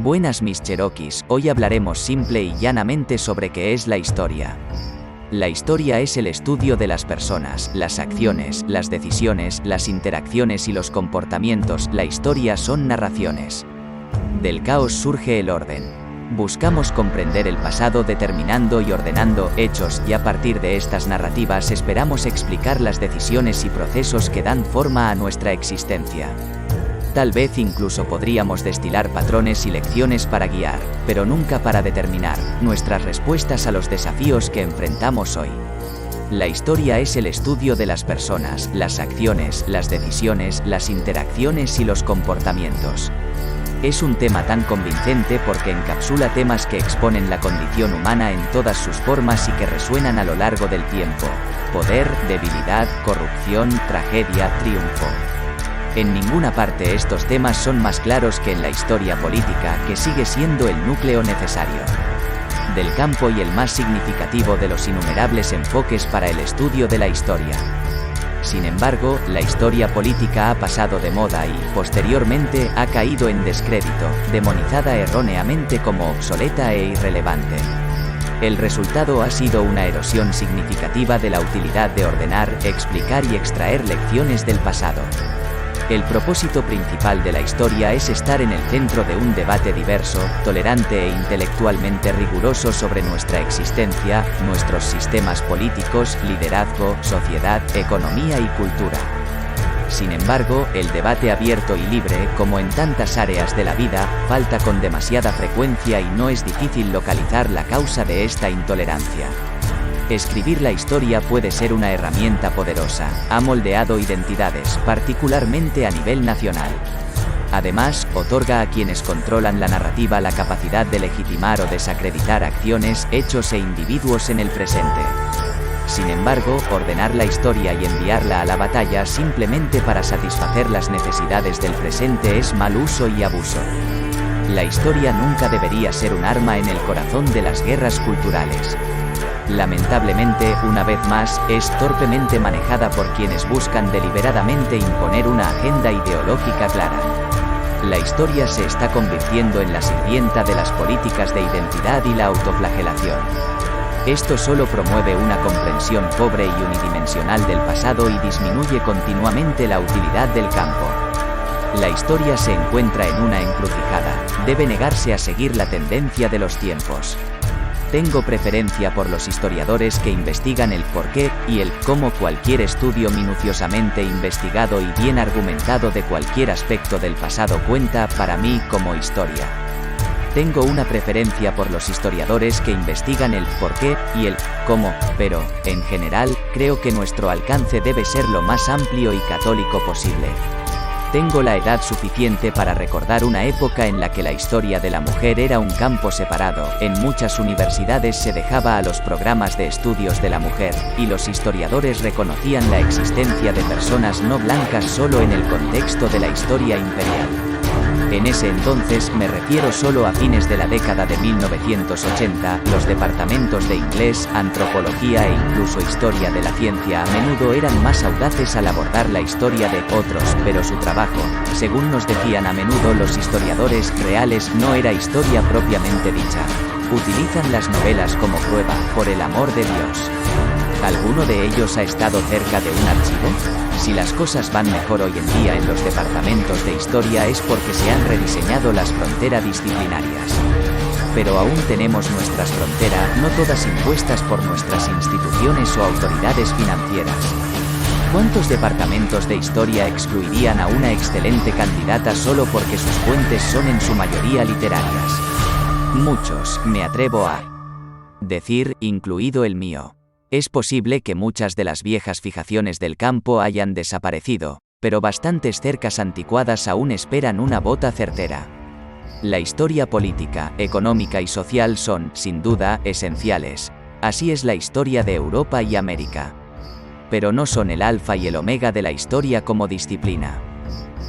Buenas mis Cherokees, hoy hablaremos simple y llanamente sobre qué es la historia. La historia es el estudio de las personas, las acciones, las decisiones, las interacciones y los comportamientos. La historia son narraciones. Del caos surge el orden. Buscamos comprender el pasado determinando y ordenando hechos, y a partir de estas narrativas esperamos explicar las decisiones y procesos que dan forma a nuestra existencia. Tal vez incluso podríamos destilar patrones y lecciones para guiar, pero nunca para determinar, nuestras respuestas a los desafíos que enfrentamos hoy. La historia es el estudio de las personas, las acciones, las decisiones, las interacciones y los comportamientos. Es un tema tan convincente porque encapsula temas que exponen la condición humana en todas sus formas y que resuenan a lo largo del tiempo: poder, debilidad, corrupción, tragedia, triunfo. En ninguna parte estos temas son más claros que en la historia política, que sigue siendo el núcleo necesario del campo y el más significativo de los innumerables enfoques para el estudio de la historia. Sin embargo, la historia política ha pasado de moda y, posteriormente, ha caído en descrédito, demonizada erróneamente como obsoleta e irrelevante. El resultado ha sido una erosión significativa de la utilidad de ordenar, explicar y extraer lecciones del pasado. El propósito principal de la historia es estar en el centro de un debate diverso, tolerante e intelectualmente riguroso sobre nuestra existencia, nuestros sistemas políticos, liderazgo, sociedad, economía y cultura. Sin embargo, el debate abierto y libre, como en tantas áreas de la vida, falta con demasiada frecuencia y no es difícil localizar la causa de esta intolerancia. Escribir la historia puede ser una herramienta poderosa, ha moldeado identidades, particularmente a nivel nacional. Además, otorga a quienes controlan la narrativa la capacidad de legitimar o desacreditar acciones, hechos e individuos en el presente. Sin embargo, ordenar la historia y enviarla a la batalla simplemente para satisfacer las necesidades del presente es mal uso y abuso. La historia nunca debería ser un arma en el corazón de las guerras culturales. Lamentablemente, una vez más, es torpemente manejada por quienes buscan deliberadamente imponer una agenda ideológica clara. La historia se está convirtiendo en la sirvienta de las políticas de identidad y la autoflagelación. Esto solo promueve una comprensión pobre y unidimensional del pasado y disminuye continuamente la utilidad del campo. La historia se encuentra en una encrucijada, debe negarse a seguir la tendencia de los tiempos. Tengo preferencia por los historiadores que investigan el porqué y el cómo. Cualquier estudio minuciosamente investigado y bien argumentado de cualquier aspecto del pasado cuenta para mí como historia. Tengo una preferencia por los historiadores que investigan el porqué y el cómo, pero, en general, creo que nuestro alcance debe ser lo más amplio y católico posible. Tengo la edad suficiente para recordar una época en la que la historia de la mujer era un campo separado. En muchas universidades se dejaba a los programas de estudios de la mujer, y los historiadores reconocían la existencia de personas no blancas solo en el contexto de la historia imperial. En ese entonces, me refiero solo a fines de la década de 1980, los departamentos de inglés, antropología e incluso historia de la ciencia a menudo eran más audaces al abordar la historia de otros, pero su trabajo, según nos decían a menudo los historiadores reales, no era historia propiamente dicha. Utilizan las novelas como prueba, por el amor de Dios. ¿Alguno de ellos ha estado cerca de un archivo? Si las cosas van mejor hoy en día en los departamentos de historia es porque se han rediseñado las fronteras disciplinarias. Pero aún tenemos nuestras fronteras, no todas impuestas por nuestras instituciones o autoridades financieras. ¿Cuántos departamentos de historia excluirían a una excelente candidata solo porque sus fuentes son en su mayoría literarias? Muchos, me atrevo a decir, incluido el mío. Es posible que muchas de las viejas fijaciones del campo hayan desaparecido, pero bastantes cercas anticuadas aún esperan una bota certera. La historia política, económica y social son, sin duda, esenciales. Así es la historia de Europa y América. Pero no son el alfa y el omega de la historia como disciplina.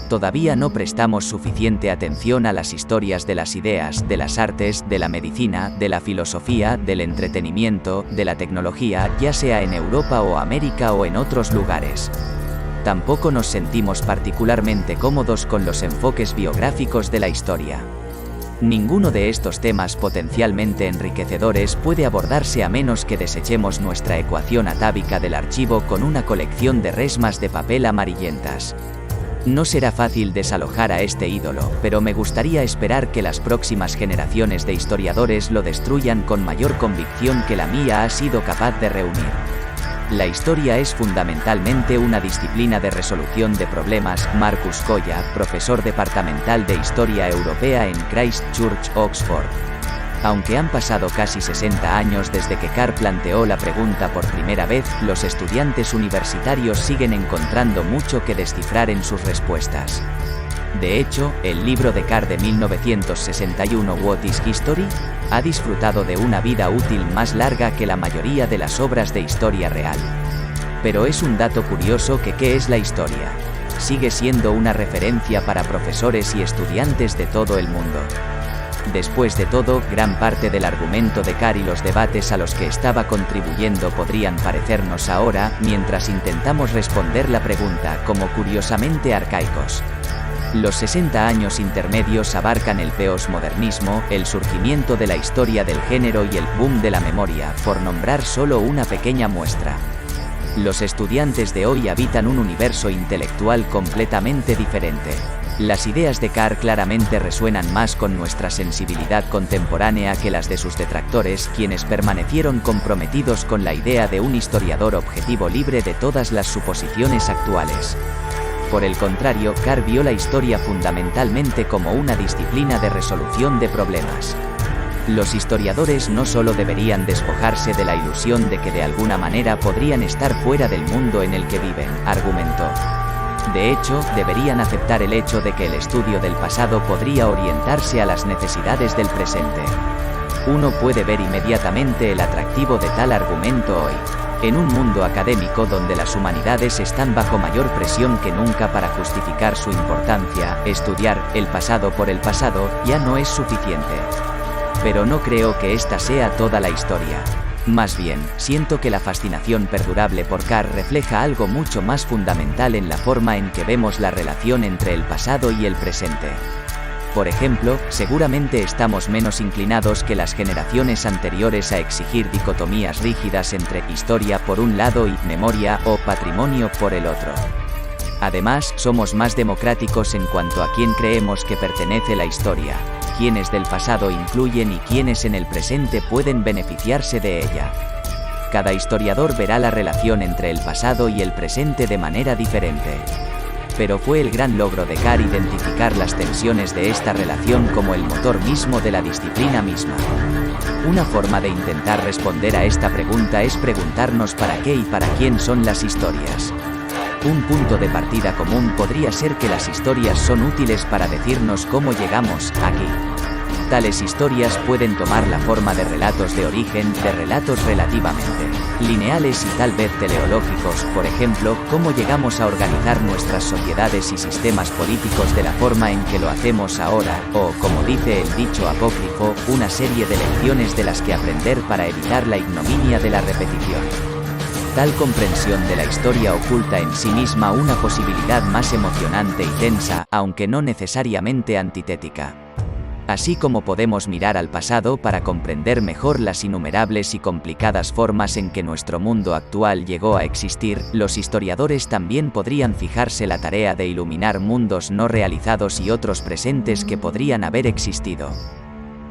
Todavía no prestamos suficiente atención a las historias de las ideas, de las artes, de la medicina, de la filosofía, del entretenimiento, de la tecnología, ya sea en Europa o América o en otros lugares. Tampoco nos sentimos particularmente cómodos con los enfoques biográficos de la historia. Ninguno de estos temas potencialmente enriquecedores puede abordarse a menos que desechemos nuestra ecuación atávica del archivo con una colección de resmas de papel amarillentas. No será fácil desalojar a este ídolo, pero me gustaría esperar que las próximas generaciones de historiadores lo destruyan con mayor convicción que la mía ha sido capaz de reunir. La historia es fundamentalmente una disciplina de resolución de problemas. Marcus Colla, profesor departamental de Historia Europea en Christ Church, Oxford. Aunque han pasado casi 60 años desde que Carr planteó la pregunta por primera vez, los estudiantes universitarios siguen encontrando mucho que descifrar en sus respuestas. De hecho, el libro de Carr de 1961, What is History?, ha disfrutado de una vida útil más larga que la mayoría de las obras de historia real. Pero es un dato curioso que ¿qué es la historia? Sigue siendo una referencia para profesores y estudiantes de todo el mundo. Después de todo, gran parte del argumento de Carr y los debates a los que estaba contribuyendo podrían parecernos ahora, mientras intentamos responder la pregunta, como curiosamente arcaicos. Los 60 años intermedios abarcan el posmodernismo, el surgimiento de la historia del género y el boom de la memoria, por nombrar solo una pequeña muestra. Los estudiantes de hoy habitan un universo intelectual completamente diferente. Las ideas de Carr claramente resuenan más con nuestra sensibilidad contemporánea que las de sus detractores, quienes permanecieron comprometidos con la idea de un historiador objetivo libre de todas las suposiciones actuales. Por el contrario, Carr vio la historia fundamentalmente como una disciplina de resolución de problemas. Los historiadores no solo deberían despojarse de la ilusión de que de alguna manera podrían estar fuera del mundo en el que viven, argumentó. De hecho, deberían aceptar el hecho de que el estudio del pasado podría orientarse a las necesidades del presente. Uno puede ver inmediatamente el atractivo de tal argumento hoy. En un mundo académico donde las humanidades están bajo mayor presión que nunca para justificar su importancia, estudiar el pasado por el pasado ya no es suficiente. Pero no creo que esta sea toda la historia. Más bien, siento que la fascinación perdurable por Carr refleja algo mucho más fundamental en la forma en que vemos la relación entre el pasado y el presente. Por ejemplo, seguramente estamos menos inclinados que las generaciones anteriores a exigir dicotomías rígidas entre historia por un lado y memoria o patrimonio por el otro. Además, somos más democráticos en cuanto a quién creemos que pertenece la historia, quiénes del pasado influyen y quiénes en el presente pueden beneficiarse de ella. Cada historiador verá la relación entre el pasado y el presente de manera diferente. Pero fue el gran logro de Carr identificar las tensiones de esta relación como el motor mismo de la disciplina misma. Una forma de intentar responder a esta pregunta es preguntarnos para qué y para quién son las historias. Un punto de partida común podría ser que las historias son útiles para decirnos cómo llegamos aquí. Tales historias pueden tomar la forma de relatos de origen, de relatos relativamente lineales y tal vez teleológicos, por ejemplo, cómo llegamos a organizar nuestras sociedades y sistemas políticos de la forma en que lo hacemos ahora, o, como dice el dicho apócrifo, una serie de lecciones de las que aprender para evitar la ignominia de la repetición. Tal comprensión de la historia oculta en sí misma una posibilidad más emocionante y tensa, aunque no necesariamente antitética. Así como podemos mirar al pasado para comprender mejor las innumerables y complicadas formas en que nuestro mundo actual llegó a existir, los historiadores también podrían fijarse la tarea de iluminar mundos no realizados y otros presentes que podrían haber existido.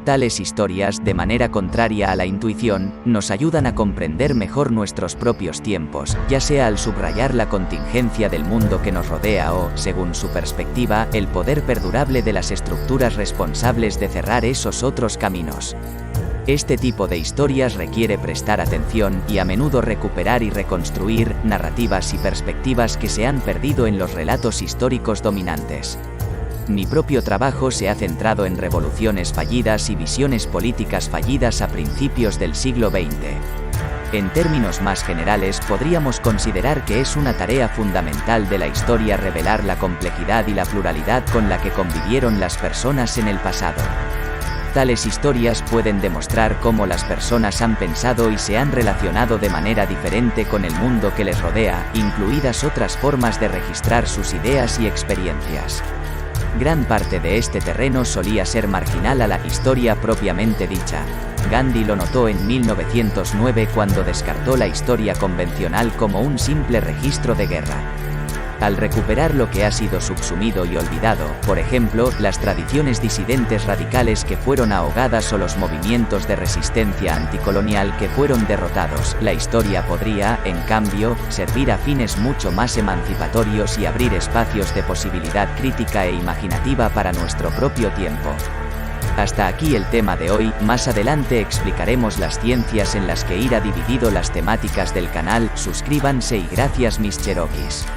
Tales historias, de manera contraria a la intuición, nos ayudan a comprender mejor nuestros propios tiempos, ya sea al subrayar la contingencia del mundo que nos rodea o, según su perspectiva, el poder perdurable de las estructuras responsables de cerrar esos otros caminos. Este tipo de historias requiere prestar atención y a menudo recuperar y reconstruir narrativas y perspectivas que se han perdido en los relatos históricos dominantes. Mi propio trabajo se ha centrado en revoluciones fallidas y visiones políticas fallidas a principios del siglo XX. En términos más generales, podríamos considerar que es una tarea fundamental de la historia revelar la complejidad y la pluralidad con la que convivieron las personas en el pasado. Tales historias pueden demostrar cómo las personas han pensado y se han relacionado de manera diferente con el mundo que les rodea, incluidas otras formas de registrar sus ideas y experiencias. Gran parte de este terreno solía ser marginal a la historia propiamente dicha. Gandhi lo notó en 1909 cuando descartó la historia convencional como un simple registro de guerra. Al recuperar lo que ha sido subsumido y olvidado, por ejemplo, las tradiciones disidentes radicales que fueron ahogadas o los movimientos de resistencia anticolonial que fueron derrotados, la historia podría, en cambio, servir a fines mucho más emancipatorios y abrir espacios de posibilidad crítica e imaginativa para nuestro propio tiempo. Hasta aquí el tema de hoy. Más adelante explicaremos las ciencias en las que irá dividido las temáticas del canal. Suscríbanse y gracias mis Cherokees.